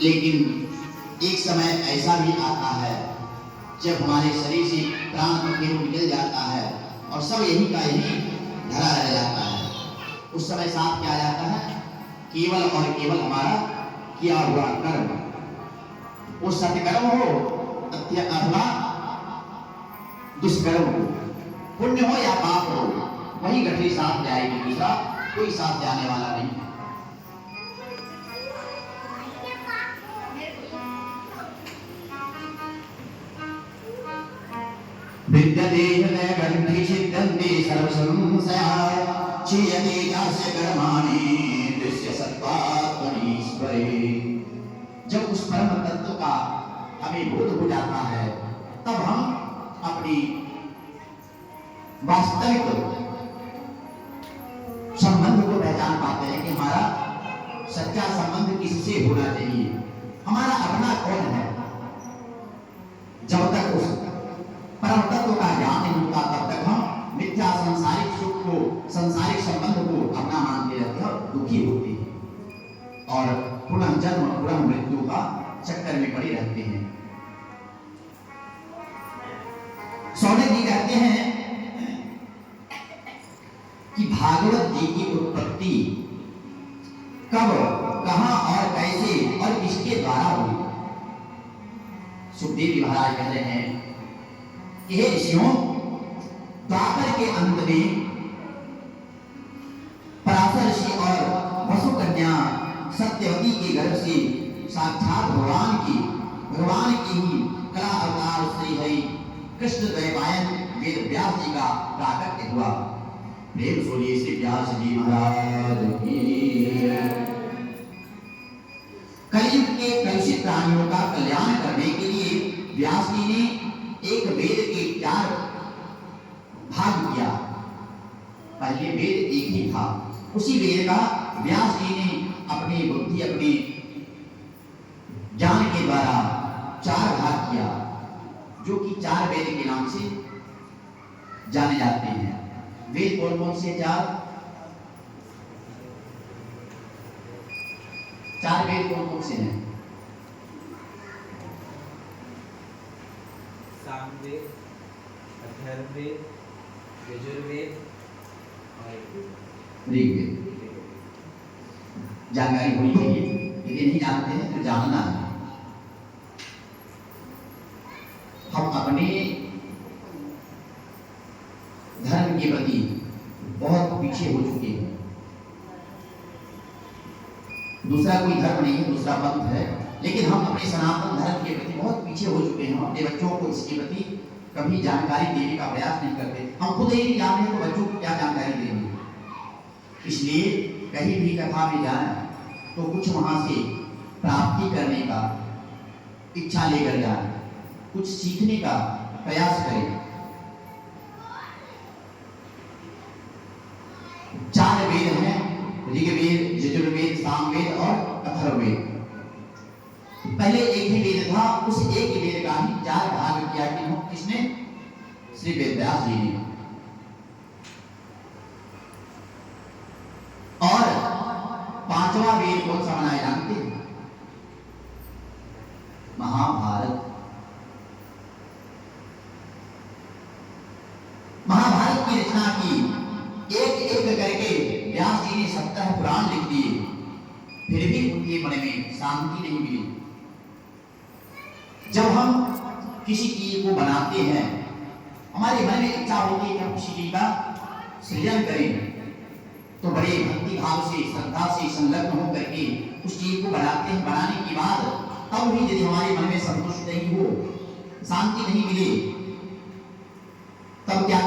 लेकिन एक समय ऐसा भी आता है जब हमारे शरीर से प्राण को निकल जाता है और सब यही का यही धरा रह जाता है। उस समय साथ क्या आ जाता है? केवल और केवल हमारा किया हुआ कर्म, वो सत्कर्म हो अथवा दुष्कर्म हो, पुण्य हो या पाप हो, वही गठरी साथ जाएगी, दूसरा कोई साथ जाने वाला नहीं। विद्यते गंधि छिद्यन्ते सर्वसंशया क्षीयते यास्य कर्माणि दृश्य सत्त्वात्मनीश्वरे। जब उस परम तत्व का हमें बोध हो जाता है तब हम अपनी वास्तविक संबंध को पहचान पाते हैं कि हमारा सच्चा संबंध किससे होना चाहिए, हमारा अपना कौन है। जब तक उस परम तत्व का ज्ञान नहीं होता तब तक हम मिथ्या सांसारिक सुख को, सांसारिक संबंध को अपना मानते रहते हैं और दुखी होते हैं और पुनः जन्म पुनः मृत्यु का चक्कर में पड़े रहते हैं। सौनक जी कहते हैं कि भागवत जी की उत्पत्ति कब, कहां और कैसे और किसके द्वारा हुई। सुखदेव जी महाराज कह रहे हैं कि हे ऋषियों, द्वापर के अंत में पराशर ऋषि और वसु कन्या सत्यवती के गर्भ से साक्षात भगवान की ही कला अवतार श्री हरि कृष्ण द्वैपायन वेद व्यास जी का प्राकट्य हुआ। प्रेम सुनिए श्री व्यास जी महाराज की। कलयुग के कलुषित प्राणियों का कल्याण करने के लिए व्यास जी ने एक वेद के 4 भाग किया। पहले वेद एक ही था, उसी वेद का व्यास जी ने अपनी बुद्धि, अपनी ज्ञान के द्वारा 4 भाग किया, जो कि 4 वेद के नाम से जाने जाते हैं। वेद कौन कौन से 4 वेद कौन कौन से हैं? सामवेद, अथर्ववेद, यजुर्वेद और ऋग्वेद। जानकारी होनी चाहिए, यदि नहीं जानते हैं तो जानना है। हम अपने धर्म के प्रति बहुत पीछे हो चुके हैं। दूसरा कोई धर्म नहीं है, दूसरा पंथ है, लेकिन हम अपने सनातन धर्म के प्रति बहुत पीछे हो चुके हैं। अपने बच्चों को इसके प्रति कभी जानकारी देने का प्रयास नहीं करते। हम खुद ही नहीं जानते तो बच्चों को क्या जानकारी देंगे। इसलिए कहीं भी कथा में जाए तो कुछ वहां से प्राप्ति करने का इच्छा लेकर जाए, कुछ सीखने का प्रयास करें। 4 वेद हैं, ऋग्वेद, यजुर्वेद, सामवेद और अथर्ववेद। पहले एक ही वेद था, उस एक ही वेद का ही 4 भाग किया कि किसने? श्री वेदव्यास जी ने। और 5वां वेद कौन सा बनाया जानते हैं? महाभारत। महाभारत की रचना की, एक एक करके व्यास जी ने 70 पुराण लिख दिए, फिर भी उनके मन में शांति नहीं मिली। जब हम किसी चीज को बनाते हैं, हमारे मन में इच्छा होती है कि हम किसी चीज का सृजन करें, तो बड़े भक्ति भाव से, श्रद्धा से संलग्न होकर के उस चीज को बनाते हैं। बनाने के बाद तब भी यदि हमारे मन में संतुष्ट नहीं हो, शांति नहीं मिले, तब क्या